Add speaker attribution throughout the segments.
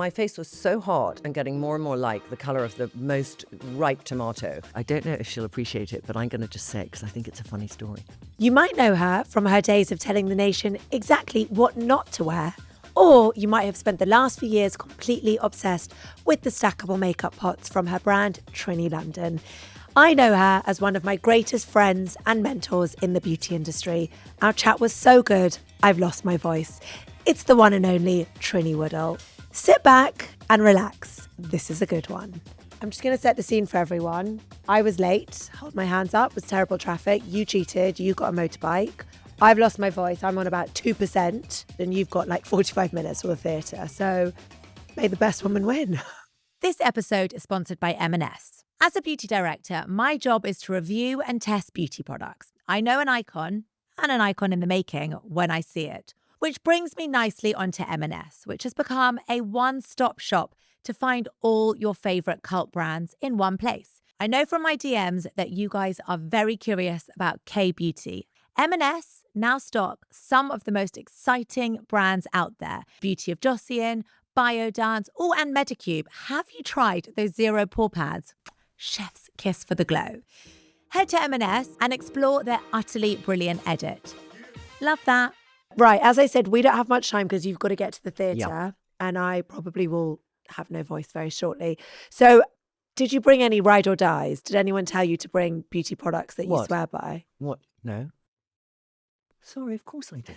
Speaker 1: my face was so hot and getting more and more like the colour of the most ripe tomato. I don't know if she'll appreciate it, but I'm going to just say it because I think it's a funny story.
Speaker 2: You might know her from her days of telling the nation exactly what not to wear. Or you might have spent the last few years completely obsessed with the stackable makeup pots from her brand, Trinny London. I know her as one of my greatest friends and mentors in the beauty industry. Our chat was so good, I've lost my voice. It's the one and only Trinny Woodall. Sit back and relax. This is a good one. I'm just going to set the scene for everyone. I was late. Hold my hands up. It was terrible traffic. You cheated. You got a motorbike. I've lost my voice. I'm on about 2%. And you've got like 45 minutes for the theatre. So may the best woman win.
Speaker 3: This episode is sponsored by M&S. As a beauty director, my job is to review and test beauty products. I know an icon and an icon in the making when I see it. Which brings me nicely onto M&S, which has become a one-stop shop to find all your favourite cult brands in one place. I know from my DMs that you guys are very curious about K-beauty. M&S now stock some of the most exciting brands out there. Beauty of Jossian, Biodance, and Medicube. Have you tried those zero pore pads? Chef's kiss for the glow. Head to M&S and explore their utterly brilliant edit. Love that.
Speaker 2: Right, as I said, we don't have much time because you've got to get to the theatre.
Speaker 1: Yeah.
Speaker 2: And I probably will have no voice very shortly. So did you bring any ride or dies? Did anyone tell you to bring beauty products that you swear by?
Speaker 1: What? No. Sorry, of course I did.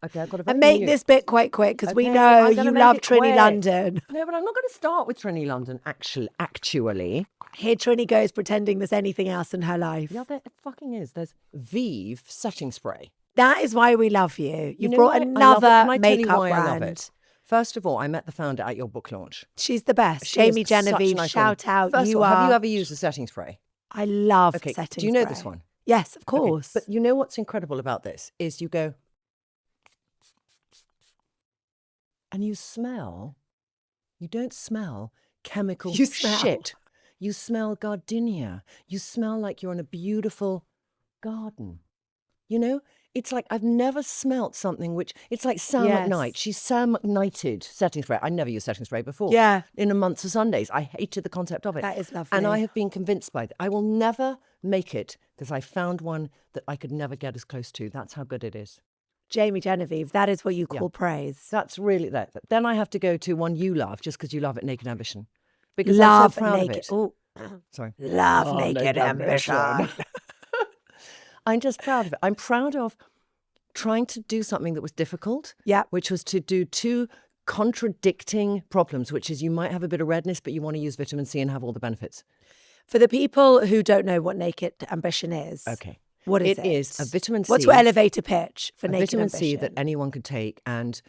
Speaker 1: Okay, I've got a
Speaker 2: And make this bit quite quick because we know you love Trinny London.
Speaker 1: No, but I'm not going to start with Trinny London, actually.
Speaker 2: Here Trinny goes pretending there's anything else in her life.
Speaker 1: Yeah, there fucking is. There's Vive setting spray.
Speaker 2: That is why we love you. You
Speaker 1: know
Speaker 2: brought
Speaker 1: what?
Speaker 2: another
Speaker 1: Can I tell you
Speaker 2: makeup
Speaker 1: why
Speaker 2: brand.
Speaker 1: I love it? First of all, I met the founder at your book launch.
Speaker 2: She's the best.
Speaker 1: She is
Speaker 2: Jamie
Speaker 1: such a
Speaker 2: Genevieve,
Speaker 1: nice
Speaker 2: shout
Speaker 1: woman.
Speaker 2: out.
Speaker 1: First of all, have you ever used a setting spray?
Speaker 2: I love
Speaker 1: Okay,
Speaker 2: setting
Speaker 1: do you know
Speaker 2: spray.
Speaker 1: this one?
Speaker 2: Yes, of course.
Speaker 1: Okay, but you know what's incredible about this is you go and you smell. You don't smell chemical shit. You smell gardenia. You smell like you're in a beautiful garden. You know, it's like I've never smelt something which, it's like Sam McKnight. She's Sam McKnighted setting spray. I never used setting spray before.
Speaker 2: Yeah.
Speaker 1: In a month of Sundays. I hated the concept of it.
Speaker 2: That is lovely.
Speaker 1: And I have been convinced by that. I will never make it because I found one that I could never get as close to. That's how good it is.
Speaker 2: Jamie Genevieve, that is what you call praise.
Speaker 1: That's really that. Then I have to go to one you love just because you love it, Naked Ambition. Because
Speaker 2: Love
Speaker 1: I'm so proud
Speaker 2: Naked.
Speaker 1: of it.
Speaker 2: Oh,
Speaker 1: sorry.
Speaker 2: Love Naked Ambition.
Speaker 1: I'm just proud of it. I'm proud of trying to do something that was difficult.
Speaker 2: Yeah.
Speaker 1: Which was to do two contradicting problems, which is you might have a bit of redness, but you want to use vitamin C and have all the benefits.
Speaker 2: For the people who don't know what Naked Ambition is.
Speaker 1: Okay.
Speaker 2: What is it?
Speaker 1: It is a vitamin C.
Speaker 2: What's your elevator pitch for Naked
Speaker 1: vitamin
Speaker 2: Ambition?
Speaker 1: C that anyone could take. And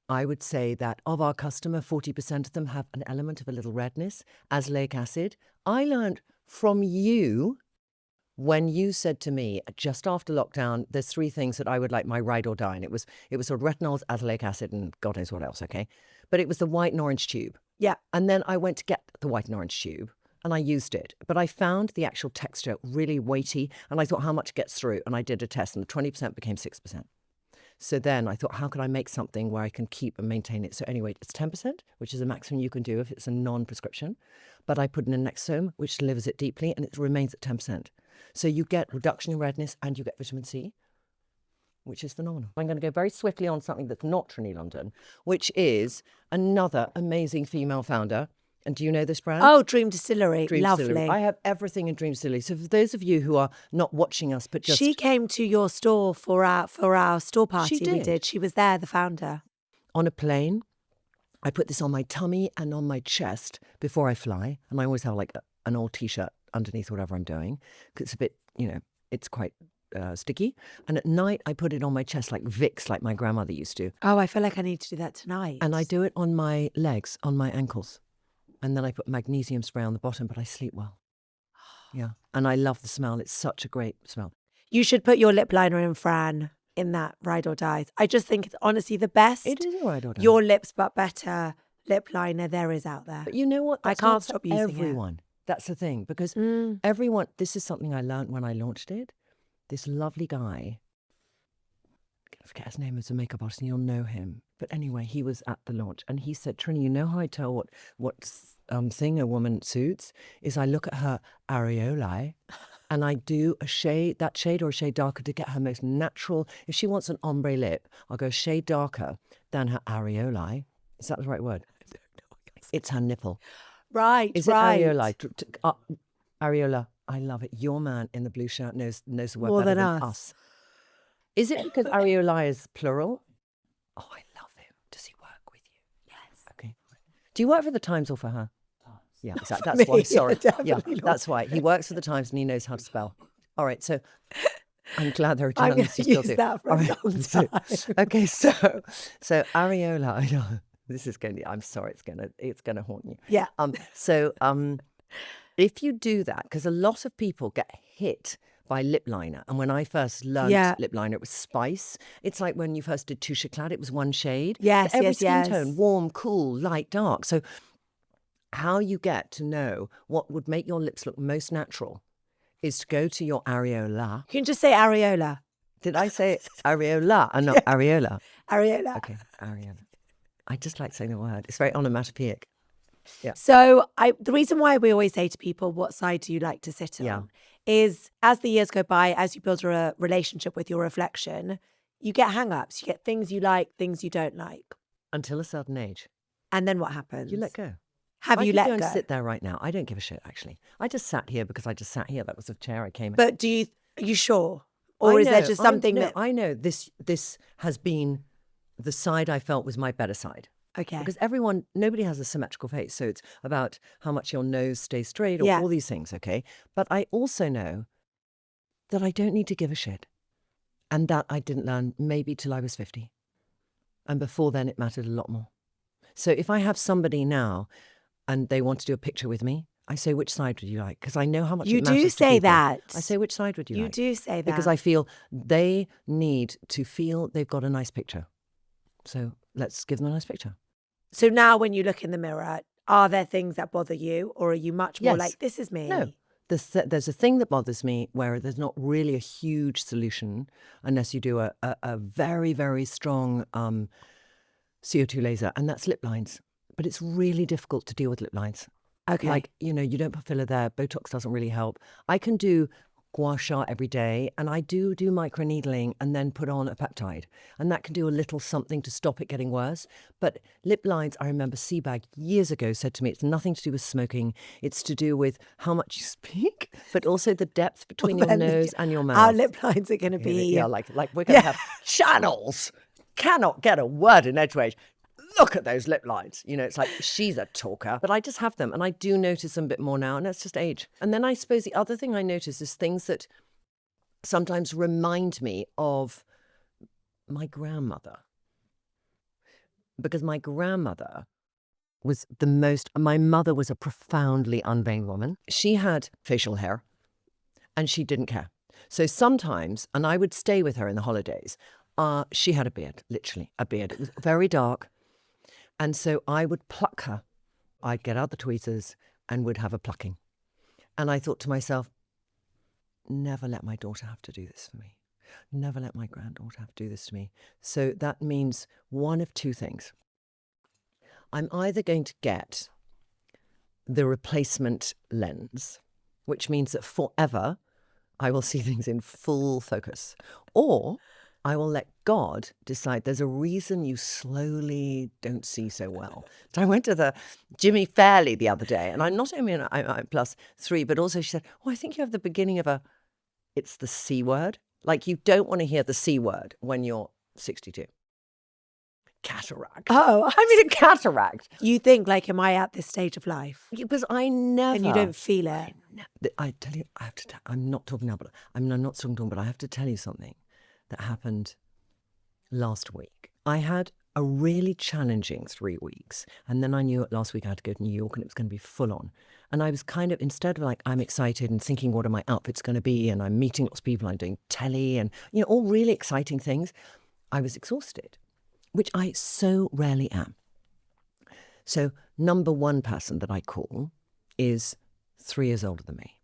Speaker 1: I would say that of our customer, 40% of them have an element of a little redness, azelaic acid. I learned from you when you said to me just after lockdown, there's three things that I would like my ride or die. And it was sort of retinols, azelaic acid, and God knows what else, okay? But it was the white and orange tube.
Speaker 2: Yeah.
Speaker 1: And then I went to get the white and orange tube. And I used it, but I found the actual texture really weighty. And I thought, how much gets through? And I did a test, and the 20% became 6%. So then I thought, how can I make something where I can keep and maintain it? So anyway, it's 10%, which is the maximum you can do if it's a non-prescription. But I put in an exome, which delivers it deeply, and it remains at 10%. So you get reduction in redness and you get vitamin C, which is phenomenal. I'm going to go very swiftly on something that's not Trinny London, which is another amazing female founder. And do you know this brand?
Speaker 2: Oh, Dream Distillery.
Speaker 1: Dream
Speaker 2: Lovely.
Speaker 1: Distillery. I have everything in Dream Distillery. So for those of you who are not watching us, but just...
Speaker 2: She came to your store for our store party
Speaker 1: She did.
Speaker 2: we did. She was there, the founder.
Speaker 1: On a plane, I put this on my tummy and on my chest before I fly. And I always have like an old T-shirt underneath whatever I'm doing. Because it's a bit, it's quite sticky. And at night, I put it on my chest like Vicks, like my grandmother used to.
Speaker 2: Oh, I feel like I need to do that tonight.
Speaker 1: And I do it on my legs, on my ankles. And then I put magnesium spray on the bottom, but I sleep well. Yeah. And I love the smell. It's such a great smell.
Speaker 2: You should put your lip liner in Fran in that Ride or Dies. I just think it's honestly the best.
Speaker 1: It is a Ride or Die.
Speaker 2: Your lips but better lip liner there is out there.
Speaker 1: But you know what? That's
Speaker 2: I can't
Speaker 1: not
Speaker 2: stop
Speaker 1: for
Speaker 2: using
Speaker 1: everyone. That's the thing. Because everyone, this is something I learned when I launched it. This lovely guy, I forget his name, as a makeup artist, and you'll know him. But anyway, he was at the launch and he said, Trinny, you know how I tell what thing a woman suits? Is I look at her areolae and I do that shade or a shade darker to get her most natural. If she wants an ombre lip, I'll go a shade darker than her areolae. Is that the right word? It's her nipple.
Speaker 2: Right,
Speaker 1: Is
Speaker 2: right.
Speaker 1: it areolae? Areola. I love it. Your man in the blue shirt knows the word
Speaker 2: More
Speaker 1: better
Speaker 2: than
Speaker 1: than
Speaker 2: us.
Speaker 1: us. Is it because areolae is plural? Oh, I love him. Does he work with you?
Speaker 2: Yes.
Speaker 1: Okay. Do you work for the Times or for her? Yeah, exactly.
Speaker 2: for
Speaker 1: That's why.
Speaker 2: me,
Speaker 1: Sorry.
Speaker 2: definitely not.
Speaker 1: That's why. He works for the Times and he knows how to spell. All right. So I'm glad there are
Speaker 2: I'm going
Speaker 1: journalists
Speaker 2: to
Speaker 1: who still
Speaker 2: use
Speaker 1: do.
Speaker 2: that for
Speaker 1: All
Speaker 2: a
Speaker 1: right,
Speaker 2: long
Speaker 1: so-
Speaker 2: time.
Speaker 1: Okay. So areola. I know this is going to. I'm sorry. It's going to haunt you.
Speaker 2: Yeah.
Speaker 1: So if you do that, because a lot of people get hit by lip liner. And when I first learned
Speaker 2: Yeah.
Speaker 1: lip liner, it was spice. It's like when you first did Touche Éclat, it was one shade.
Speaker 2: Yes,
Speaker 1: For every
Speaker 2: yes,
Speaker 1: skin
Speaker 2: yes.
Speaker 1: tone, warm, cool, light, dark. So how you get to know what would make your lips look most natural is to go to your areola.
Speaker 2: You can just say areola.
Speaker 1: Did I say areola and not areola?
Speaker 2: Areola.
Speaker 1: Okay, areola. I just like saying the word. It's very onomatopoeic.
Speaker 2: So the reason why we always say to people, what side do you like to sit
Speaker 1: Yeah.
Speaker 2: on, is as the years go by, as you build a relationship with your reflection, you get hang-ups. You get things you like, things you don't like.
Speaker 1: Until a certain age.
Speaker 2: And then what happens?
Speaker 1: You let go.
Speaker 2: Have
Speaker 1: I
Speaker 2: you
Speaker 1: could
Speaker 2: let
Speaker 1: go
Speaker 2: go?
Speaker 1: and sit there right now. I don't give a shit, actually. I just sat here because I just sat here. That was the chair I came in.
Speaker 2: But are you sure? Or is there just something that...
Speaker 1: I know this has been the side I felt was my better side.
Speaker 2: Okay.
Speaker 1: Because nobody has a symmetrical face. So it's about how much your nose stays straight or
Speaker 2: Yeah.
Speaker 1: all these things, okay? But I also know that I don't need to give a shit. And that I didn't learn maybe till I was 50. And before then, it mattered a lot more. So if I have somebody now and they want to do a picture with me, I say, which side would you like? Because I know how much
Speaker 2: You
Speaker 1: it matters
Speaker 2: do
Speaker 1: to
Speaker 2: say
Speaker 1: people.
Speaker 2: that.
Speaker 1: I say, which side would you like?
Speaker 2: You do say that.
Speaker 1: Because I feel they need to feel they've got a nice picture. So let's give them a nice picture.
Speaker 2: So now when you look in the mirror, are there things that bother you? Or are you much more
Speaker 1: Yes.
Speaker 2: like, this is me?
Speaker 1: No. There's a thing that bothers me where there's not really a huge solution unless you do a very, very strong CO2 laser, and that's lip lines. But it's really difficult to deal with lip lines.
Speaker 2: Okay.
Speaker 1: Like, you don't put filler there. Botox doesn't really help. I can do gua sha every day, and I do microneedling and then put on a peptide. And that can do a little something to stop it getting worse. But lip lines, I remember Seabag years ago said to me, it's nothing to do with smoking. It's to do with how much you speak, but also the depth between your nose and your mouth.
Speaker 2: Our lip lines are going to be...
Speaker 1: Yeah, like we're going to have channels. Cannot get a word in edgeways. Look at those lip lines. It's like, she's a talker. But I just have them, and I do notice them a bit more now, and that's just age. And then I suppose the other thing I notice is things that sometimes remind me of my grandmother. Because my grandmother was my mother was a profoundly unvain woman. She had facial hair, and she didn't care. So sometimes, and I would stay with her in the holidays, she had a beard, literally a beard. It was very dark. And so I would pluck her. I'd get out the tweezers and would have a plucking. And I thought to myself, never let my daughter have to do this for me. Never let my granddaughter have to do this to me. So that means one of two things. I'm either going to get the replacement lens, which means that forever I will see things in full focus, or I will let God decide there's a reason you slowly don't see so well. So I went to the Jimmy Fairley the other day, and I'm not only I'm +3, but also she said, I think you have the beginning of it's the C word. Like, you don't want to hear the C word when you're 62. Cataract.
Speaker 2: Oh,
Speaker 1: I mean, a cataract.
Speaker 2: You think, like, am I at this stage of life?
Speaker 1: Because I never...
Speaker 2: And you don't feel it.
Speaker 1: I tell you, I have to I'm not talking now, but I'm not talking, but I have to tell you something that happened last week. I had a really challenging 3 weeks, and then I knew last week I had to go to New York and it was going to be full on. And I was kind of, instead of like, I'm excited and thinking what are my outfits going to be, and I'm meeting lots of people, I'm doing telly and, all really exciting things, I was exhausted, which I so rarely am. So number one person that I call is 3 years older than me.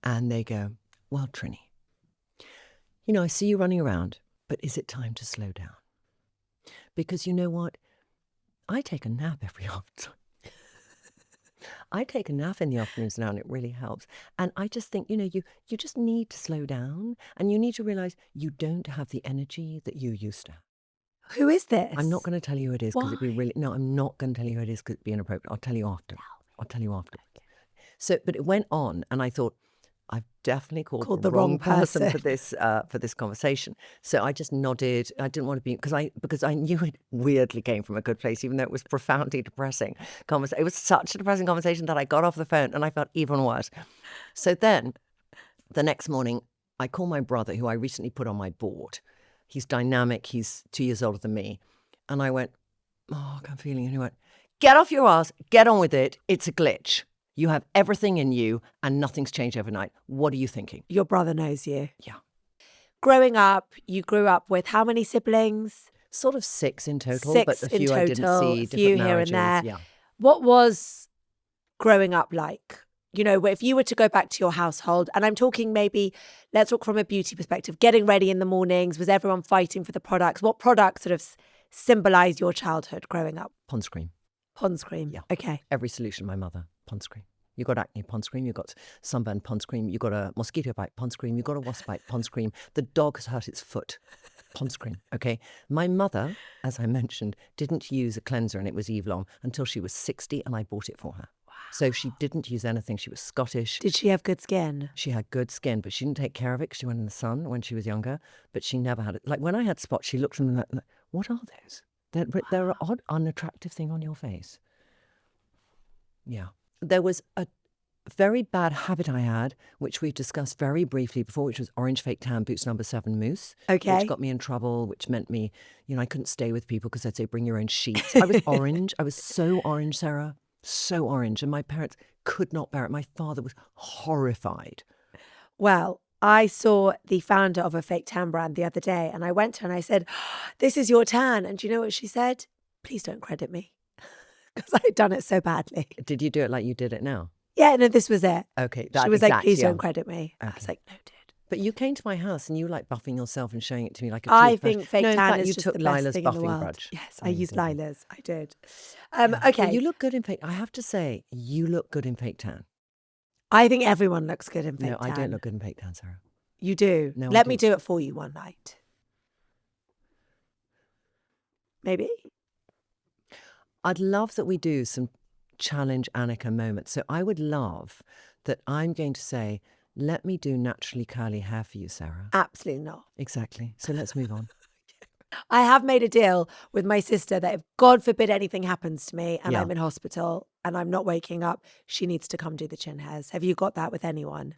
Speaker 1: And they go, well, Trinny, I see you running around, but is it time to slow down? Because you know what? I take a nap every afternoon. I take a nap in the afternoons now, and it really helps. And I just think, you just need to slow down, and you need to realize you don't have the energy that you used to have.
Speaker 2: Who is this?
Speaker 1: I'm not going to tell you who it is because it'd be
Speaker 2: Why?
Speaker 1: really... No, I'm not going to tell you who it is because it'd be inappropriate. I'll tell you after. Okay. So, but it went on, and I thought, I've definitely called the wrong person for this conversation. So I just nodded. I didn't want to be, because I knew it weirdly came from a good place, even though it was profoundly depressing. It was such a depressing conversation that I got off the phone and I felt even worse. So then the next morning, I call my brother, who I recently put on my board. He's dynamic. He's 2 years older than me. And I went, oh, I'm feeling it. And he went, get off your ass, get on with it. It's a glitch. You have everything in you and nothing's changed overnight. What are you thinking?
Speaker 2: Your brother knows you.
Speaker 1: Yeah.
Speaker 2: Growing up, you grew up with how many siblings?
Speaker 1: Sort of 6 in total,
Speaker 2: 6
Speaker 1: but a few
Speaker 2: in
Speaker 1: I didn't
Speaker 2: total,
Speaker 1: see,
Speaker 2: a
Speaker 1: different
Speaker 2: few here
Speaker 1: marriages.
Speaker 2: and there.
Speaker 1: Yeah.
Speaker 2: What was growing up like? If you were to go back to your household, and I'm talking maybe, let's talk from a beauty perspective, getting ready in the mornings, was everyone fighting for the products? What products sort of symbolise your childhood growing up?
Speaker 1: Pond's cream.
Speaker 2: Pond's cream.
Speaker 1: Yeah.
Speaker 2: Okay.
Speaker 1: Every solution, my mother, Pond's cream. You got acne, Pond's cream. You got sunburn, Pond's cream. You got a mosquito bite, Pond's cream. You got a wasp bite, Pond's cream. The dog has hurt its foot, Pond's cream. Okay. My mother, as I mentioned, didn't use a cleanser, and it was Eve Long, until she was 60, and I bought it for her. Wow. So she didn't use anything. She was Scottish.
Speaker 2: Did she have good skin?
Speaker 1: She had good skin, but she didn't take care of it because she went in the sun when she was younger. But she never had it. Like when I had spots, she looked at me like, what are those? They're an odd, unattractive thing on your face. Yeah. There was a very bad habit I had, which we discussed very briefly before, which was orange fake tan boots number 7 mousse.
Speaker 2: Okay.
Speaker 1: Which got me in trouble, which meant me, I couldn't stay with people because they'd say, bring your own sheets. I was orange. I was so orange, Sarah. So orange. And my parents could not bear it. My father was horrified.
Speaker 2: Well, I saw the founder of a fake tan brand the other day, and I went to her and I said, this is your tan. And do you know what she said? Please don't credit me. Because I had done it so badly.
Speaker 1: Did you do it like you did it now?
Speaker 2: Yeah, no, this was it.
Speaker 1: Okay.
Speaker 2: She was like, please don't credit me.
Speaker 1: Okay.
Speaker 2: I was like, no, dude.
Speaker 1: But you came to my house and you like buffing yourself and showing it to me like a
Speaker 2: I
Speaker 1: true
Speaker 2: think fake
Speaker 1: No, in
Speaker 2: tan
Speaker 1: fact,
Speaker 2: is
Speaker 1: you
Speaker 2: just
Speaker 1: took
Speaker 2: the best
Speaker 1: Lila's
Speaker 2: thing in the
Speaker 1: buffing
Speaker 2: world.
Speaker 1: brush.
Speaker 2: Yes,
Speaker 1: Oh,
Speaker 2: I
Speaker 1: you
Speaker 2: used
Speaker 1: did.
Speaker 2: Lila's. I did.
Speaker 1: Yeah.
Speaker 2: Okay.
Speaker 1: Well, you look good in fake. I have to say, you look good in fake tan.
Speaker 2: I think everyone looks good in fake
Speaker 1: No,
Speaker 2: tan.
Speaker 1: I don't look good in fake tan, Sarah.
Speaker 2: You do?
Speaker 1: No, I
Speaker 2: Let me
Speaker 1: don't.
Speaker 2: do it for you one night. Maybe?
Speaker 1: I'd love that we do some challenge Annika moments. So I would love that I'm going to say, let me do naturally curly hair for you, Sarah.
Speaker 2: Absolutely not.
Speaker 1: Exactly. So let's move on.
Speaker 2: I have made a deal with my sister that if God forbid anything happens to me and
Speaker 1: Yeah.
Speaker 2: I'm in hospital and I'm not waking up, she needs to come do the chin hairs. Have you got that with anyone?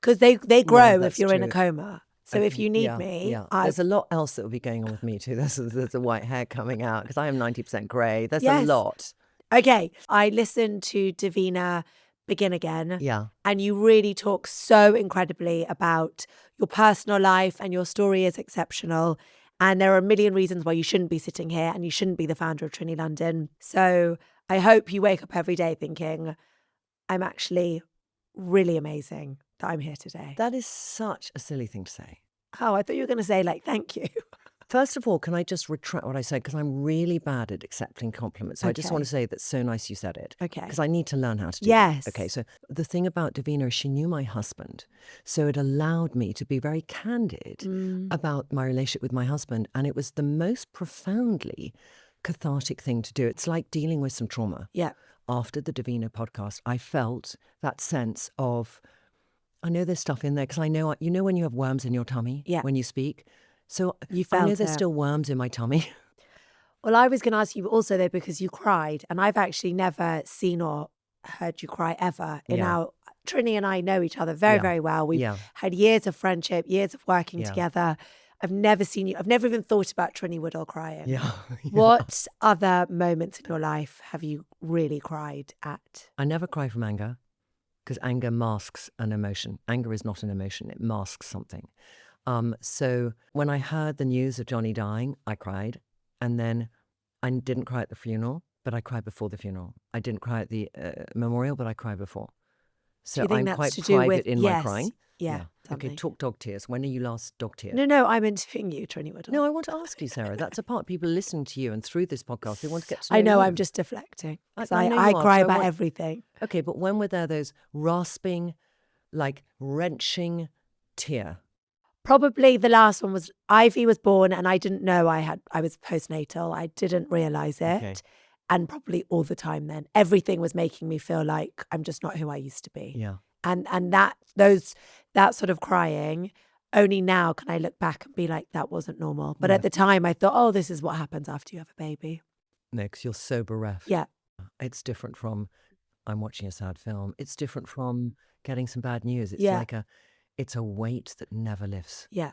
Speaker 2: Because they grow if
Speaker 1: that's
Speaker 2: you're in a
Speaker 1: true.
Speaker 2: coma. So if you need me,
Speaker 1: There's a lot else that will be going on with me too. There's a white hair coming out because I am 90% grey. There's
Speaker 2: Yes.
Speaker 1: a lot.
Speaker 2: Okay, I listened to Davina Begin Again.
Speaker 1: Yeah.
Speaker 2: And you really talk so incredibly about your personal life, and your story is exceptional. And there are a million reasons why you shouldn't be sitting here and you shouldn't be the founder of Trinny London. So I hope you wake up every day thinking, I'm actually really amazing that I'm here today.
Speaker 1: That is such a silly thing to say.
Speaker 2: Oh, I thought you were going to say thank you.
Speaker 1: First of all, can I just retract what I said? Because I'm really bad at accepting compliments. So I just
Speaker 2: Okay.
Speaker 1: want to say that's so nice you said it.
Speaker 2: Okay.
Speaker 1: Because I need to learn how to do
Speaker 2: Yes.
Speaker 1: that. Okay, so the thing about Davina is she knew my husband. So it allowed me to be very candid about my relationship with my husband. And it was the most profoundly cathartic thing to do. It's like dealing with some trauma.
Speaker 2: Yeah.
Speaker 1: After the Davina podcast, I felt that sense of, I know there's stuff in there because I know, when you have worms in your tummy
Speaker 2: Yeah.
Speaker 1: when you speak. So
Speaker 2: You
Speaker 1: I know
Speaker 2: felt
Speaker 1: there's
Speaker 2: it.
Speaker 1: still worms in my tummy.
Speaker 2: Well, I was going to ask you also, though, because you cried, and I've actually never seen or heard you cry ever. Trinny and I know each other very,
Speaker 1: Yeah.
Speaker 2: very well. We've
Speaker 1: Yeah.
Speaker 2: had years of friendship, years of working
Speaker 1: Yeah.
Speaker 2: together. I've never seen you. I've never even thought about Trinny Woodall crying.
Speaker 1: Yeah.
Speaker 2: What other moments in your life have you really cried at?
Speaker 1: I never cry from anger because anger masks an emotion. Anger is not an emotion. It masks something. So when I heard the news of Johnny dying, I cried. And then I didn't cry at the funeral, but I cried before the funeral. I didn't cry at the memorial, but I cried before. So
Speaker 2: you think
Speaker 1: I'm
Speaker 2: that's
Speaker 1: quite
Speaker 2: to do
Speaker 1: private
Speaker 2: with
Speaker 1: in my crying.
Speaker 2: Yeah.
Speaker 1: Okay, talk dog tears. When are you last dog teared?
Speaker 2: No, I'm interviewing you, Trinny Woodall.
Speaker 1: No, I want to ask you, Sarah. That's a part. People listening to you and through this podcast, they want to get to know
Speaker 2: I know,
Speaker 1: you.
Speaker 2: I'm just deflecting. 'Cause
Speaker 1: I know
Speaker 2: I
Speaker 1: you are,
Speaker 2: cry
Speaker 1: so I
Speaker 2: about
Speaker 1: want-
Speaker 2: everything.
Speaker 1: Okay, but when were there those rasping, like wrenching tear?
Speaker 2: Probably the last one was Ivy was born and I didn't know I was postnatal. I didn't realise it.
Speaker 1: Okay.
Speaker 2: And probably all the time then. Everything was making me feel like I'm just not who I used to be.
Speaker 1: Yeah.
Speaker 2: And that sort of crying, only now can I look back and be like, that wasn't normal. But at the time I thought, oh, this is what happens after you have a baby.
Speaker 1: No, because you're so bereft.
Speaker 2: Yeah.
Speaker 1: It's different from I'm watching a sad film. It's different from getting some bad news. It's
Speaker 2: Yeah.
Speaker 1: like it's a weight that never lifts.
Speaker 2: Yeah.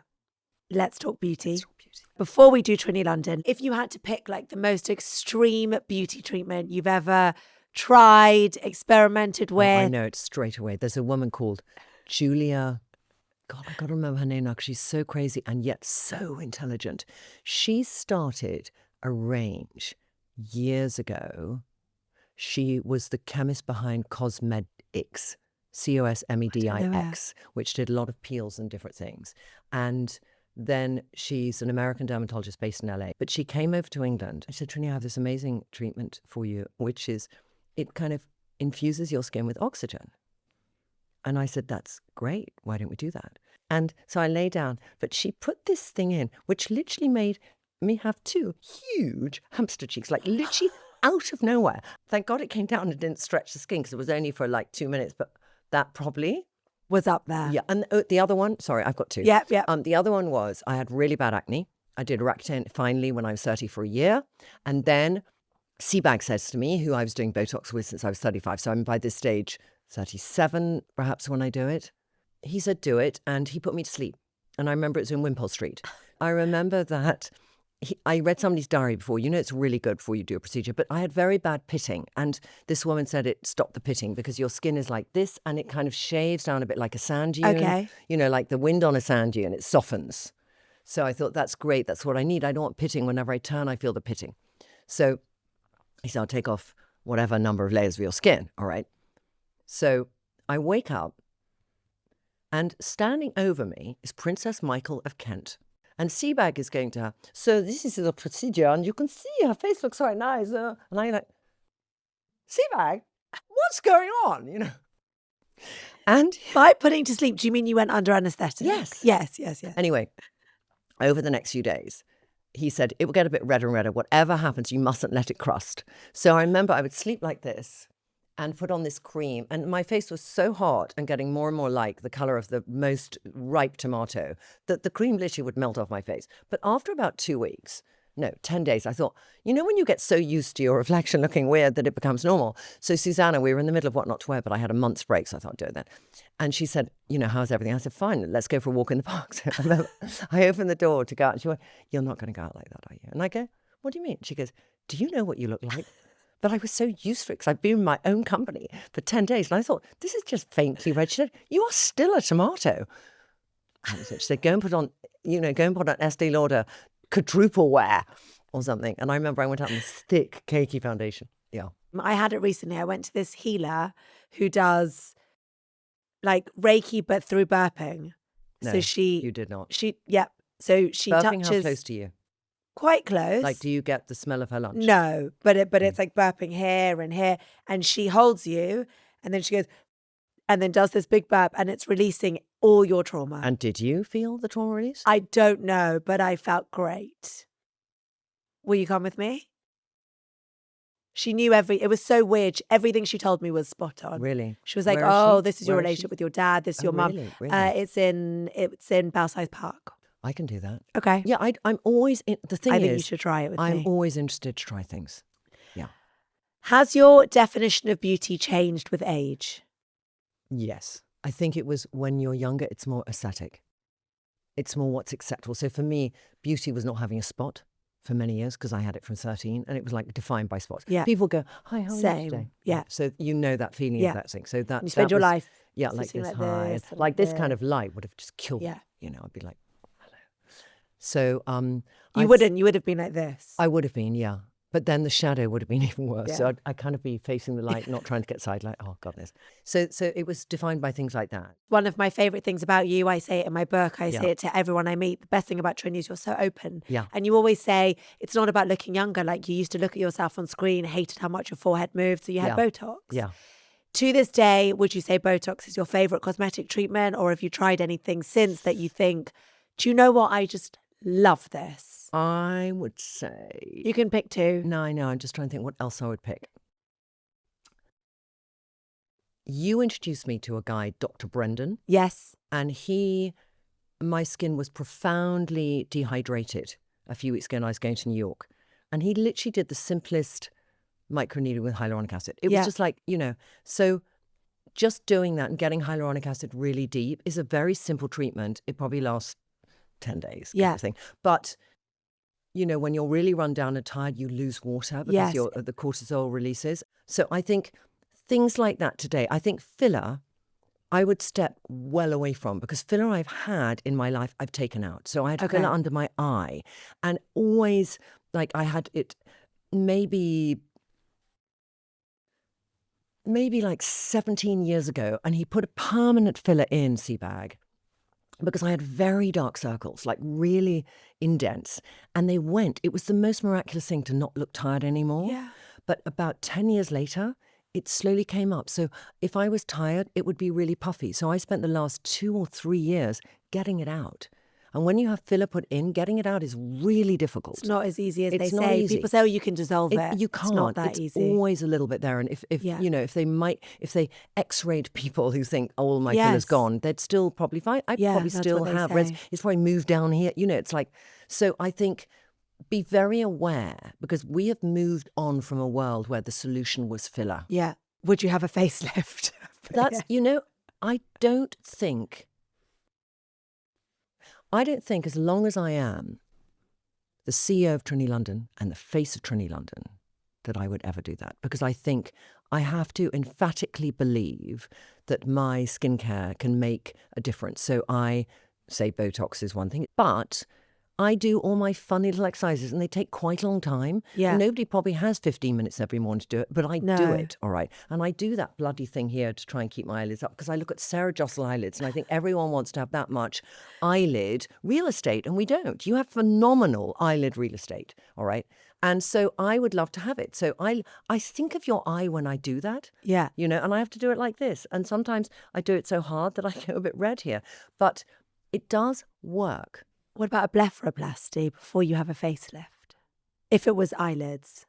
Speaker 2: Let's talk beauty.
Speaker 1: Let's talk beauty.
Speaker 2: Before we do Trinny London, if you had to pick like the most extreme beauty treatment you've ever tried, experimented with.
Speaker 1: I know it straight away. There's a woman called Julia. God, I got to remember her name now because she's so crazy and yet so intelligent. She started a range years ago. She was the chemist behind Cosmedix, Cosmedix, which did a lot of peels and different things. And then she's an American dermatologist based in LA. But she came over to England. I said, Trinny, I have this amazing treatment for you, which is it kind of infuses your skin with oxygen. And I said, that's great. Why don't we do that? And so I lay down. But she put this thing in, which literally made me have two huge hamster cheeks, like literally out of nowhere. Thank God it came down and didn't stretch the skin because it was only for like 2 minutes. But that probably
Speaker 2: was up there.
Speaker 1: Yeah. And the other one, sorry, I've got two.
Speaker 2: Yeah.
Speaker 1: The other one was I had really bad acne. I did Roaccutane finally when I was 30 for a year. And then Seabag says to me, who I was doing Botox with since I was 35. So I'm by this stage 37, perhaps, when I do it. He said, do it. And he put me to sleep. And I remember it was in Wimpole Street. I remember that I read somebody's diary before. You know, it's really good before you do a procedure. But I had very bad pitting. And this woman said it stopped the pitting because your skin is like this and it kind of shaves down a bit like a sand dune.
Speaker 2: Okay.
Speaker 1: You know, like the wind on a sand dune. It softens. So I thought, that's great. That's what I need. I don't want pitting. Whenever I turn, I feel the pitting. So he said, I'll take off whatever number of layers of your skin. All right. So I wake up and standing over me is Princess Michael of Kent. And Seabag is going to her, so this is the procedure and you can see her face looks quite nice. And I'm like, Seabag, what's going on? You know? And
Speaker 2: by putting to sleep, do you mean you went under anaesthetic?
Speaker 1: Yes.
Speaker 2: Yes.
Speaker 1: Anyway, over the next few days, he said, it will get a bit redder and redder. Whatever happens, you mustn't let it crust. So I remember I would sleep like this and put on this cream. And my face was so hot and getting more and more like the colour of the most ripe tomato that the cream literally would melt off my face. But after about 2 weeks, 10 days, I thought, you know, when you get so used to your reflection looking weird that it becomes normal. So Susanna, we were in the middle of what not to wear, but I had a month's break, so I thought I'd do that. And she said, you know, how's everything? I said, fine, let's go for a walk in the park. So I opened the door to go out. And she went, you're not going to go out like that, are you? And I go, what do you mean? She goes, do you know what you look like? But I was so used to it because I'd been in my own company for 10 days. And I thought, this is just faintly red. She said, you are still a tomato. And she said, go and put on Estee Lauder quadruple wear or something. And I remember I went out in this thick, cakey foundation. Yeah.
Speaker 2: I had it recently. I went to this healer who does like Reiki, but through burping.
Speaker 1: No,
Speaker 2: so
Speaker 1: you did not.
Speaker 2: So she
Speaker 1: Burping,
Speaker 2: touches.
Speaker 1: how close to you?
Speaker 2: Quite close.
Speaker 1: Like, do you get the smell of her lunch?
Speaker 2: No, but it's like burping here and here. And she holds you and then she goes, and then does this big burp and it's releasing all your trauma.
Speaker 1: And did you feel the trauma release?
Speaker 2: I don't know, but I felt great. Will you come with me? She knew it was so weird. Everything she told me was spot on.
Speaker 1: Really?
Speaker 2: She was like,
Speaker 1: Where is she?
Speaker 2: this is your
Speaker 1: Where is
Speaker 2: relationship
Speaker 1: she?
Speaker 2: with your dad. This is your mum.
Speaker 1: Really?
Speaker 2: It's in Belsize Park.
Speaker 1: I can do that.
Speaker 2: Okay.
Speaker 1: Yeah, I'm always, the thing is,
Speaker 2: I think you should try it with me.
Speaker 1: I'm always interested to try things. Yeah.
Speaker 2: Has your definition of beauty changed with age?
Speaker 1: Yes. I think it was when you're younger, it's more aesthetic. It's more what's acceptable. So for me, beauty was not having a spot for many years because I had it from 13 and it was like defined by spots.
Speaker 2: Yeah.
Speaker 1: People go, hi, how are you
Speaker 2: Same.
Speaker 1: today?
Speaker 2: Yeah.
Speaker 1: So you know that feeling of that thing. So that
Speaker 2: you spend
Speaker 1: that
Speaker 2: your
Speaker 1: was,
Speaker 2: life
Speaker 1: yeah, like
Speaker 2: sitting
Speaker 1: this
Speaker 2: like
Speaker 1: high.
Speaker 2: this,
Speaker 1: Like
Speaker 2: like
Speaker 1: this
Speaker 2: this.
Speaker 1: kind of light would have just killed me. You know, I'd be like, hello. So
Speaker 2: you would have been like this.
Speaker 1: I would have been, yeah. But then the shadow would have been even worse.
Speaker 2: Yeah.
Speaker 1: So I'd kind of be facing the light, not trying to get side light. Oh, goodness. So it was defined by things like that.
Speaker 2: One of my favorite things about you, I say it in my book, I
Speaker 1: Yeah.
Speaker 2: say it to everyone I meet. The best thing about Trinny is you're so open.
Speaker 1: Yeah.
Speaker 2: And you always say it's not about looking younger. Like you used to look at yourself on screen, hated how much your forehead moved. So you had
Speaker 1: Yeah.
Speaker 2: Botox.
Speaker 1: Yeah.
Speaker 2: To this day, would you say Botox is your favorite cosmetic treatment? Or have you tried anything since that you think, do you know what? I just love this.
Speaker 1: I would say...
Speaker 2: You can pick two.
Speaker 1: No, I know. I'm just trying to think what else I would pick. You introduced me to a guy, Dr. Brendan,
Speaker 2: Yes.
Speaker 1: and my skin was profoundly dehydrated a few weeks ago, and I was going to New York. And he literally did the simplest microneedling with hyaluronic acid. It was just like, so just doing that and getting hyaluronic acid really deep is a very simple treatment. It probably lasts 10 days, kind of thing. But, when you're really run down and tired, you lose water because the cortisol releases. So I think things like that today, I think filler, I would step well away from, because filler I've had in my life, I've taken out. So I had filler under my eye, and always, like, I had it maybe like 17 years ago, and he put a permanent filler in, Seabag, because I had very dark circles, like really indents, and they went. It was the most miraculous thing to not look tired anymore.
Speaker 2: Yeah.
Speaker 1: But about 10 years later, it slowly came up. So if I was tired, it would be really puffy. So I spent the last 2 or 3 years getting it out. And when you have filler put in, getting it out is really difficult.
Speaker 2: It's not as easy as
Speaker 1: It's
Speaker 2: they
Speaker 1: not
Speaker 2: say.
Speaker 1: easy.
Speaker 2: People say, oh, you can dissolve it.
Speaker 1: You can't.
Speaker 2: It's not that
Speaker 1: it's
Speaker 2: easy.
Speaker 1: always a little bit there. And if if they x-rayed people who think, oh, all my filler's gone, they'd still probably fine. I'd probably
Speaker 2: that's
Speaker 1: still
Speaker 2: what they
Speaker 1: have.
Speaker 2: say.
Speaker 1: It's probably moved down here. It's like, so I think be very aware, because we have moved on from a world where the solution was filler.
Speaker 2: Yeah. Would you have a facelift?
Speaker 1: That's, I don't think as long as I am the CEO of Trinny London and the face of Trinny London, that I would ever do that. Because I think I have to emphatically believe that my skincare can make a difference. So I say Botox is one thing, but I do all my funny little exercises, and they take quite a long time.
Speaker 2: Yeah.
Speaker 1: And nobody probably has 15 minutes every morning to do it, but I do
Speaker 2: No.
Speaker 1: it, all right? And I do that bloody thing here to try and keep my eyelids up, because I look at Sarah Jossel eyelids, and I think everyone wants to have that much eyelid real estate, and we don't. You have phenomenal eyelid real estate, all right? And so I would love to have it. So I think of your eye when I do that.
Speaker 2: Yeah.
Speaker 1: And I have to do it like this. And sometimes I do it so hard that I go a bit red here. But it does work.
Speaker 2: What about a blepharoplasty before you have a facelift? If it was eyelids.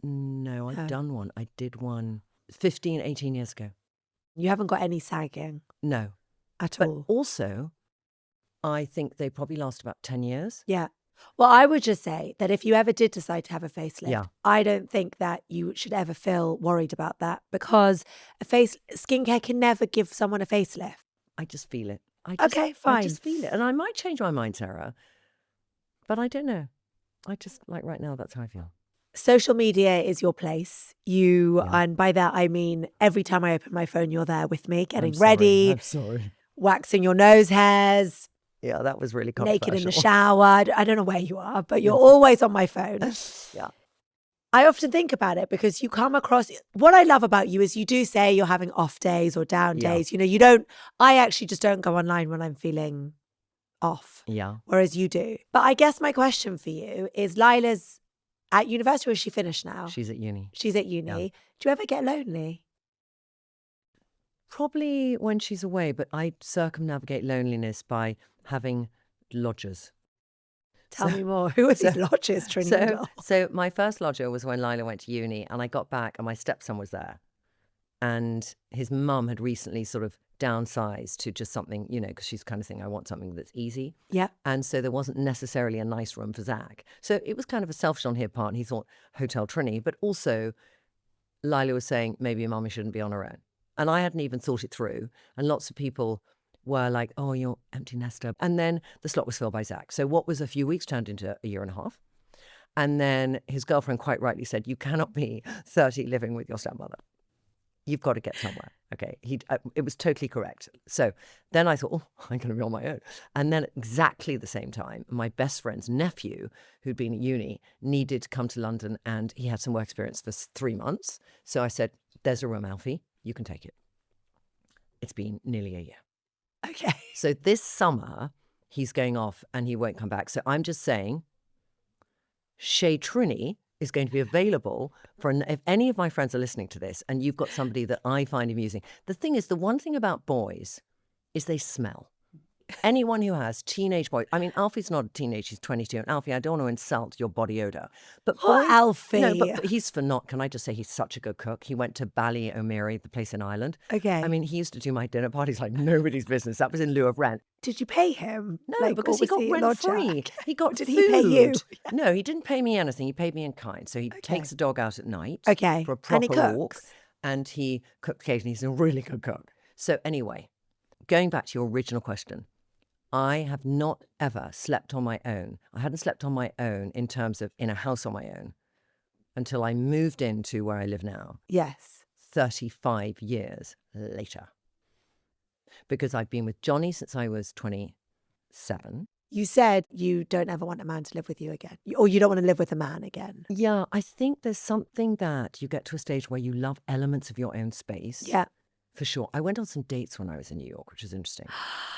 Speaker 1: No, I've
Speaker 2: Oh.
Speaker 1: done one. I did one 15, 18 years ago.
Speaker 2: You haven't got any sagging
Speaker 1: No.
Speaker 2: at
Speaker 1: But
Speaker 2: all.
Speaker 1: also, I think they probably last about 10 years.
Speaker 2: Yeah. Well, I would just say that if you ever did decide to have a facelift,
Speaker 1: Yeah.
Speaker 2: I don't think that you should ever feel worried about that, because skincare can never give someone a facelift.
Speaker 1: I just feel it. I
Speaker 2: fine.
Speaker 1: just feel it. And I might change my mind, Sarah. But I don't know. I just, like right now, that's how I feel.
Speaker 2: Social media is your place.
Speaker 1: Yeah.
Speaker 2: And by that, I mean, every time I open my phone, you're there with me, getting
Speaker 1: I'm sorry.
Speaker 2: ready,
Speaker 1: I'm sorry.
Speaker 2: waxing your nose hairs,
Speaker 1: Yeah, that was really controversial.
Speaker 2: naked in the shower. I don't know where you are, but you're always on my phone.
Speaker 1: Yeah.
Speaker 2: I often think about it because you come across, what I love about you is you do say you're having off days or down
Speaker 1: Yeah.
Speaker 2: days. I actually just don't go online when I'm feeling off,
Speaker 1: Yeah.
Speaker 2: whereas you do. But I guess my question for you is, Lila's at university, or is she finished now?
Speaker 1: She's at uni.
Speaker 2: She's at uni.
Speaker 1: Yeah.
Speaker 2: Do you ever get lonely?
Speaker 1: Probably when she's away, but I circumnavigate loneliness by having lodgers.
Speaker 2: Tell me more. Who are these lodgers, Trinny Woodall?
Speaker 1: So my first lodger was when Lila went to uni, and I got back and my stepson was there. And his mum had recently sort of downsized to just something, because she's kind of saying, I want something that's easy.
Speaker 2: Yeah.
Speaker 1: And so there wasn't necessarily a nice room for Zach. So it was kind of a selfish on his part. And he thought Hotel Trinny, but also Lila was saying maybe mummy shouldn't be on her own. And I hadn't even thought it through. And lots of people were like, oh, you're empty nester. And then the slot was filled by Zach. So what was a few weeks turned into a year and a half. And then his girlfriend quite rightly said, you cannot be 30 living with your stepmother. You've got to get somewhere. Okay. It was totally correct. So then I thought, oh, I'm going to be on my own. And then at exactly the same time, my best friend's nephew, who'd been at uni, needed to come to London, and he had some work experience for 3 months. So I said, there's a room, Alfie. You can take it. It's been nearly a year.
Speaker 2: Okay.
Speaker 1: So this summer, he's going off and he won't come back. So I'm just saying, Shea Trinny is going to be available for, if any of my friends are listening to this and you've got somebody that I find amusing. The thing is, the one thing about boys is they smell. Anyone who has teenage boys, I mean, Alfie's not a teenage, he's 22. And Alfie, I don't want to insult your body odor. But
Speaker 2: Poor
Speaker 1: boys,
Speaker 2: Alfie.
Speaker 1: No, but he's can I just say he's such a good cook. He went to Bally O'Meary, the place in Ireland.
Speaker 2: Okay.
Speaker 1: I mean, he used to do my dinner parties like nobody's business. That was in lieu of rent.
Speaker 2: Did you pay him?
Speaker 1: No, because he got rent free. He got
Speaker 2: Did
Speaker 1: food.
Speaker 2: he pay you?
Speaker 1: No, he didn't pay me anything. He paid me in kind. So he takes the dog out at night
Speaker 2: Okay.
Speaker 1: for a
Speaker 2: And he
Speaker 1: proper walk.
Speaker 2: cooks?
Speaker 1: And he cooked occasionally. He's a really good cook. So anyway, going back to your original question, I have not ever slept on my own. I hadn't slept on my own in terms of in a house on my own until I moved into where I live now.
Speaker 2: Yes.
Speaker 1: 35 years later. Because I've been with Johnny since I was 27.
Speaker 2: You said you don't ever want a man to live with you again, or you don't want to live with a man again.
Speaker 1: Yeah, I think there's something that you get to a stage where you love elements of your own space.
Speaker 2: Yeah.
Speaker 1: For sure. I went on some dates when I was in New York, which is interesting.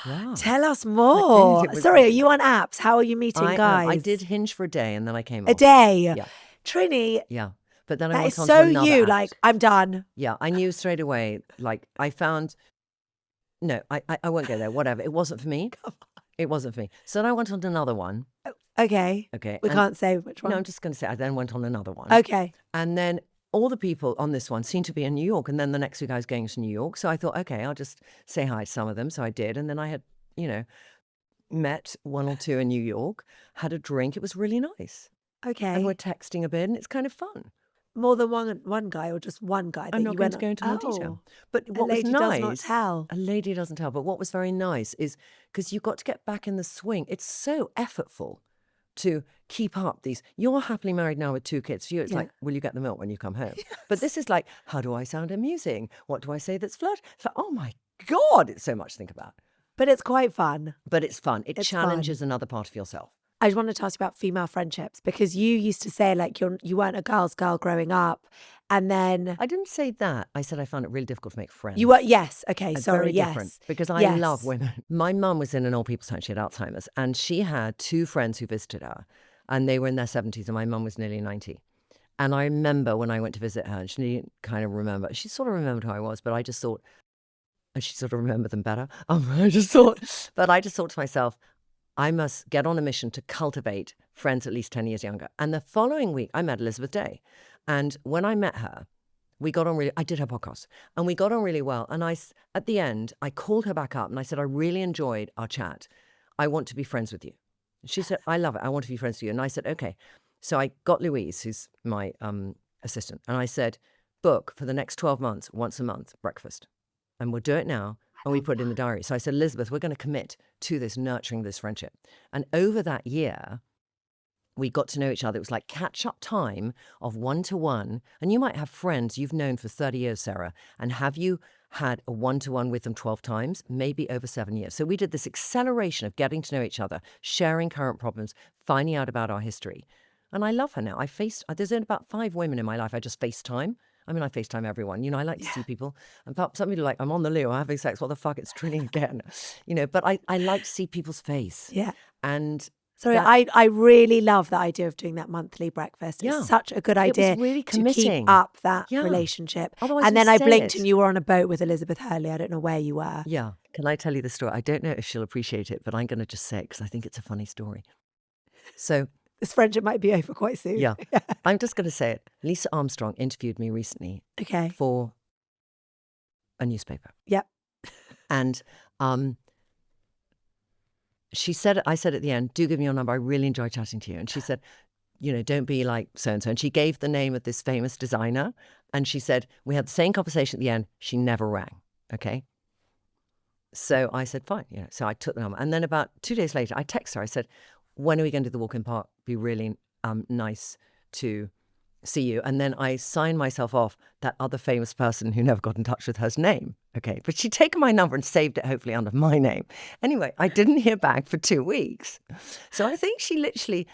Speaker 1: Yeah.
Speaker 2: Tell us more.
Speaker 1: It was-
Speaker 2: Sorry, are you on apps? How are you meeting guys?
Speaker 1: I did Hinge for a day and then I came
Speaker 2: A
Speaker 1: off.
Speaker 2: day.
Speaker 1: Yeah.
Speaker 2: Trinny,
Speaker 1: Yeah. But then I
Speaker 2: that
Speaker 1: went
Speaker 2: is
Speaker 1: on
Speaker 2: so
Speaker 1: to another
Speaker 2: you.
Speaker 1: app.
Speaker 2: Like, I'm done.
Speaker 1: Yeah, I knew straight away. Like, I found... No, I won't go there. Whatever. It wasn't for me. It wasn't for me. So then I went on to another one.
Speaker 2: Okay.
Speaker 1: Okay.
Speaker 2: We
Speaker 1: and-
Speaker 2: can't say which one.
Speaker 1: No, I'm just going to say I then went on another one.
Speaker 2: Okay.
Speaker 1: And then all the people on this one seemed to be in New York. And then the next week I was going to New York. So I thought, okay, I'll just say hi to some of them. So I did. And then I had, met one or two in New York, had a drink. It was really nice.
Speaker 2: Okay.
Speaker 1: And we're texting a bit and it's kind of fun.
Speaker 2: More than one guy, or just one guy that
Speaker 1: I'm
Speaker 2: you
Speaker 1: not going
Speaker 2: went
Speaker 1: to go into more detail. But
Speaker 2: A
Speaker 1: what was
Speaker 2: lady
Speaker 1: nice...
Speaker 2: does not tell.
Speaker 1: A lady doesn't tell. But what was very nice is because you got to get back in the swing. It's so effortful to keep up these. You're happily married now with 2 kids. For you, it's
Speaker 2: Yeah.
Speaker 1: like, will you get the milk when you come home? But this is like, how do I sound amusing? What do I say that's flirt? It's like, oh my God, it's so much to think about.
Speaker 2: But it's quite fun.
Speaker 1: But it's fun. It
Speaker 2: It's
Speaker 1: challenges another part of yourself.
Speaker 2: I just wanted to ask you about female friendships, because you used to say like you weren't a girl's girl growing up, and then
Speaker 1: I didn't say that. I said I found it really difficult to make friends.
Speaker 2: you were yes. Okay,
Speaker 1: It's
Speaker 2: sorry,
Speaker 1: very
Speaker 2: yes.
Speaker 1: different because I
Speaker 2: Yes.
Speaker 1: love women. My mum was in an old people's home. She had Alzheimer's, and she had 2 friends who visited her, and they were in their 70s, and my mum was nearly 90. And I remember when I went to visit her, and she didn't kind of remember. She sort of remembered who I was, but I just thought, and she sort of remembered them better. I just thought to myself, I must get on a mission to cultivate friends at least 10 years younger. And the following week, I met Elizabeth Day. And when I met her, we got on really, I did her podcast, and we got on really well. And at the end, I called her back up and I said, I really enjoyed our chat. I want to be friends with you. She said, I love it. I want to be friends with you. And I said, okay. So I got Louise, who's my assistant, and I said, book for the next 12 months, once a month, breakfast. And we'll do it now. And we put it in the diary. So I said, Elizabeth, we're going to commit to this, nurturing this friendship. And over that year, we got to know each other. It was like catch-up time of one-to-one. And you might have friends you've known for 30 years, Sarah. And have you had a one-to-one with them 12 times? Maybe over 7 years. So we did this acceleration of getting to know each other, sharing current problems, finding out about our history. And I love her now. There's about 5 women in my life I just FaceTime. I mean, I FaceTime everyone. I like to see people. And some people are like, I'm on the loo, I'm having sex. What the fuck? It's Trinny again. But I like to see people's face.
Speaker 2: Yeah.
Speaker 1: And
Speaker 2: Sorry, I really love the idea of doing that monthly breakfast.
Speaker 1: Yeah.
Speaker 2: It's such a good idea
Speaker 1: really
Speaker 2: to keep
Speaker 1: committing.
Speaker 2: up that
Speaker 1: Yeah.
Speaker 2: relationship.
Speaker 1: Otherwise
Speaker 2: And
Speaker 1: we
Speaker 2: then I
Speaker 1: say
Speaker 2: blinked
Speaker 1: it.
Speaker 2: and you were on a boat with Elizabeth Hurley. I don't know where you were.
Speaker 1: Yeah. Can I tell you the story? I don't know if she'll appreciate it, but I'm going to just say it because I think it's a funny story. So,
Speaker 2: This friendship might be over quite soon.
Speaker 1: yeah, I'm just going to say it. Lisa Armstrong interviewed me recently
Speaker 2: Okay.
Speaker 1: for a newspaper.
Speaker 2: Yep.
Speaker 1: And she said, I said at the end, do give me your number. I really enjoy chatting to you. And she said, don't be like so-and-so. And she gave the name of this famous designer. And she said, we had the same conversation at the end. She never rang. Okay. So I said, fine. So I took the number. And then about 2 days later, I texted her. I said, when are we going to do the walk in park? Be really nice to see you. And then I signed myself off, that other famous person who never got in touch with her's name. Okay. But she'd taken my number and saved it, hopefully, under my name. Anyway, I didn't hear back for 2 weeks. So I think she literally,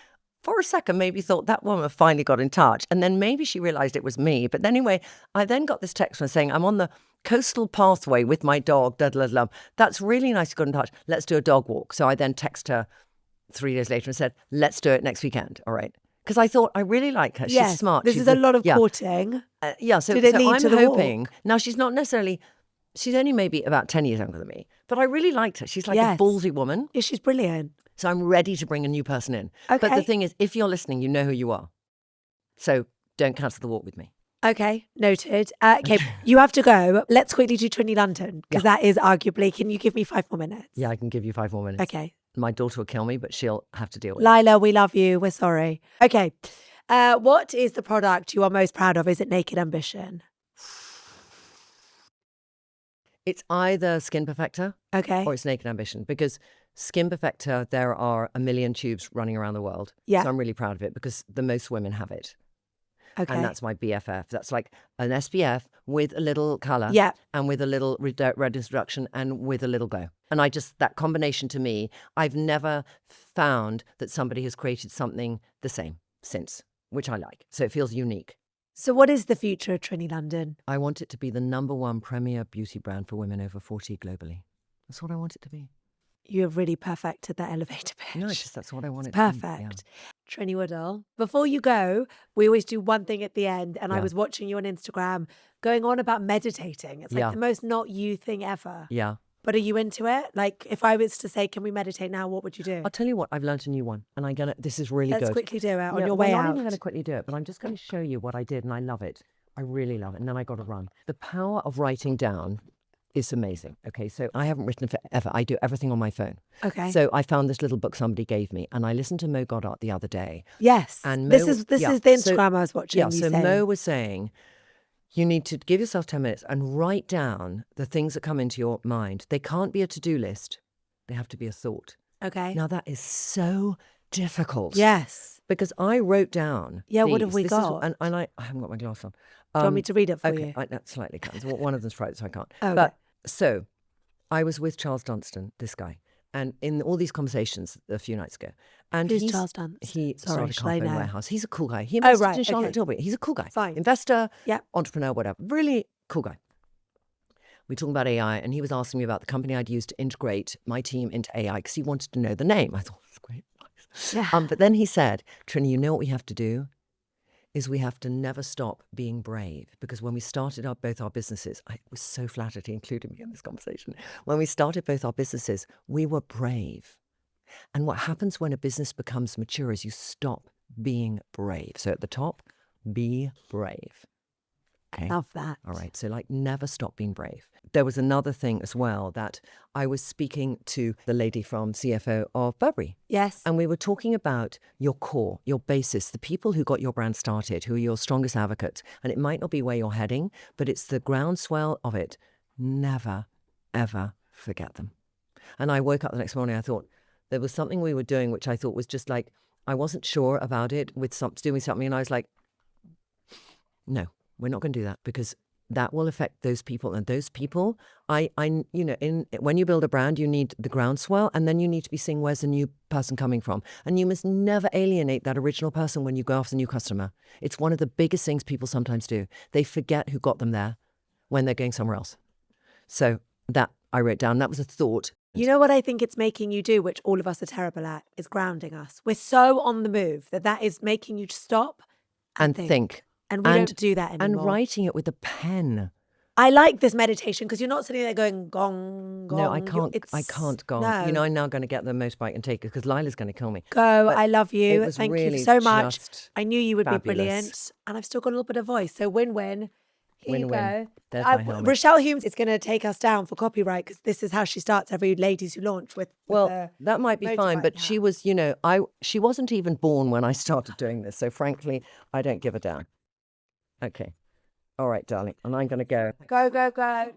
Speaker 1: for a second, maybe thought that woman finally got in touch. And then maybe she realized it was me. But anyway, I then got this text from her saying, I'm on the coastal pathway with my dog. Da, da, da, da. That's really nice to get in touch. Let's do a dog walk. So I then texted her 3 days later and said, let's do it next weekend. All right. Because I thought, I really like her.
Speaker 2: Yes,
Speaker 1: she's smart.
Speaker 2: This is a lot of courting.
Speaker 1: So,
Speaker 2: Did it lead
Speaker 1: I'm
Speaker 2: to the
Speaker 1: hoping.
Speaker 2: walk?
Speaker 1: Now, she's not necessarily, she's only maybe about 10 years younger than me. But I really liked her. She's like
Speaker 2: Yes.
Speaker 1: a ballsy woman.
Speaker 2: Yeah, she's brilliant.
Speaker 1: So I'm ready to bring a new person in.
Speaker 2: Okay.
Speaker 1: But the thing is, if you're listening, you know who you are. So don't cancel the walk with me.
Speaker 2: Okay, noted. Okay, you have to go. Let's quickly do Trinny London, because that is arguably, can you give me 5 more minutes?
Speaker 1: Yeah, I can give you 5 more minutes.
Speaker 2: Okay.
Speaker 1: My daughter will kill me, but she'll have to deal with it.
Speaker 2: Lila, we love you. We're sorry. Okay. What is the product you are most proud of? Is it Naked Ambition?
Speaker 1: It's either Skin Perfector
Speaker 2: Okay.
Speaker 1: or it's Naked Ambition, because Skin Perfector, there are a million tubes running around the world.
Speaker 2: Yeah.
Speaker 1: So I'm really proud of it because the most women have it.
Speaker 2: Okay.
Speaker 1: And that's my BFF. That's like an SPF with a little colour.
Speaker 2: Yeah.
Speaker 1: And with a little redness reduction and with a little glow. And that combination to me, I've never found that somebody has created something the same since, which I like. So it feels unique.
Speaker 2: So what is the future of Trinny London?
Speaker 1: I want it to be the #1 premier beauty brand for women over 40 globally. That's what I want it to be.
Speaker 2: You have really perfected that elevator pitch.
Speaker 1: No, it's just that's what I want it
Speaker 2: Perfect.
Speaker 1: to be. Yeah.
Speaker 2: Trinny Woodall, before you go, we always do one thing at the end. And I
Speaker 1: Yeah.
Speaker 2: was watching you on Instagram going on about meditating. It's like
Speaker 1: Yeah.
Speaker 2: the most not you thing ever.
Speaker 1: Yeah.
Speaker 2: But are you into it? Like, if I was to say, can we meditate now? What would you do?
Speaker 1: I'll tell you what, I've learnt a new one. And this is really
Speaker 2: Let's
Speaker 1: good.
Speaker 2: quickly do it on
Speaker 1: Yeah,
Speaker 2: your way
Speaker 1: I'm not
Speaker 2: out.
Speaker 1: even going to quickly do it, but I'm just going to show you what I did, and I love it. I really love it. And then I got to run. The power of writing down is amazing. Okay, so I haven't written forever. I do everything on my phone.
Speaker 2: Okay.
Speaker 1: So I found this little book somebody gave me, and I listened to Mo Goddard the other day.
Speaker 2: Yes.
Speaker 1: And
Speaker 2: this
Speaker 1: Mo-
Speaker 2: is the
Speaker 1: yeah,
Speaker 2: Instagram I was watching.
Speaker 1: Yeah,
Speaker 2: you
Speaker 1: so
Speaker 2: saying.
Speaker 1: Mo was saying, you need to give yourself 10 minutes and write down the things that come into your mind. They can't be a to-do list. They have to be a thought.
Speaker 2: Okay.
Speaker 1: Now, that is so difficult.
Speaker 2: Yes.
Speaker 1: Because I wrote down.
Speaker 2: Yeah, what have
Speaker 1: these.
Speaker 2: we
Speaker 1: This is-
Speaker 2: got?
Speaker 1: and I haven't got my glass on.
Speaker 2: Do you want me to read it for
Speaker 1: okay,
Speaker 2: you?
Speaker 1: Slightly can. One of them's private, so I can't.
Speaker 2: Okay.
Speaker 1: But so I was with Charles Dunstan, this guy, and in all these conversations a few nights ago. And
Speaker 2: Who's
Speaker 1: he's-
Speaker 2: Charles Dunstan?
Speaker 1: He
Speaker 2: Sorry,
Speaker 1: started
Speaker 2: shall I
Speaker 1: Carphone
Speaker 2: know?
Speaker 1: Warehouse. He's a cool guy. He invested
Speaker 2: right,
Speaker 1: in Charlotte
Speaker 2: okay.
Speaker 1: Tilbury. He's a cool guy.
Speaker 2: Fine.
Speaker 1: Investor,
Speaker 2: Yep.
Speaker 1: entrepreneur, whatever. Really cool guy. We were talking about AI, and he was asking me about the company I'd used to integrate my team into AI because he wanted to know the name. I thought, that's great.
Speaker 2: Yeah.
Speaker 1: But then he said, Trinny, you know what we have to do? Is we have to never stop being brave. Because when we started both our businesses, I was so flattered he included me in this conversation. When we started both our businesses, we were brave. And what happens when a business becomes mature is you stop being brave. So at the top, be brave. Okay.
Speaker 2: Love that.
Speaker 1: All right. So never stop being brave. There was another thing as well that I was speaking to the lady from CFO of Burberry.
Speaker 2: Yes.
Speaker 1: And we were talking about your core, your basis, the people who got your brand started, who are your strongest advocates. And it might not be where you're heading, but it's the groundswell of it. Never, ever forget them. And I woke up the next morning, I thought there was something we were doing, which I thought was just I wasn't sure about it with doing something. And I was like, no, we're not going to do that because that will affect those people. And those people, when you build a brand, you need the groundswell, and then you need to be seeing where's the new person coming from. And you must never alienate that original person when you go after the new customer. It's one of the biggest things people sometimes do. They forget who got them there when they're going somewhere else. So that I wrote down, that was a thought.
Speaker 2: You know what I think it's making you do, which all of us are terrible at, is grounding us. We're so on the move that is making you stop
Speaker 1: And think.
Speaker 2: And we don't do that anymore.
Speaker 1: And writing it with a pen.
Speaker 2: I like this meditation because you're not sitting there going gong, gong.
Speaker 1: No, I can't gong.
Speaker 2: No.
Speaker 1: You know, I'm now going to get the motorbike and take it because Lila's going to kill me.
Speaker 2: Go,
Speaker 1: But
Speaker 2: I love
Speaker 1: it
Speaker 2: you.
Speaker 1: was
Speaker 2: Thank you
Speaker 1: really
Speaker 2: so much.
Speaker 1: just
Speaker 2: I knew you would
Speaker 1: fabulous.
Speaker 2: be brilliant. And I've still got a little bit of voice. So win-win. Here you
Speaker 1: Win-win.
Speaker 2: go.
Speaker 1: There's my helmet.
Speaker 2: Rochelle Humes is going to take us down for copyright because this is how she starts every Ladies Who Launch with
Speaker 1: Well,
Speaker 2: the
Speaker 1: that might be fine,
Speaker 2: motorbike
Speaker 1: but
Speaker 2: hat.
Speaker 1: she was, she wasn't even born when I started doing this. So frankly, I don't give a damn. Okay. All right, darling. And I'm going to go.
Speaker 2: Go, go, go.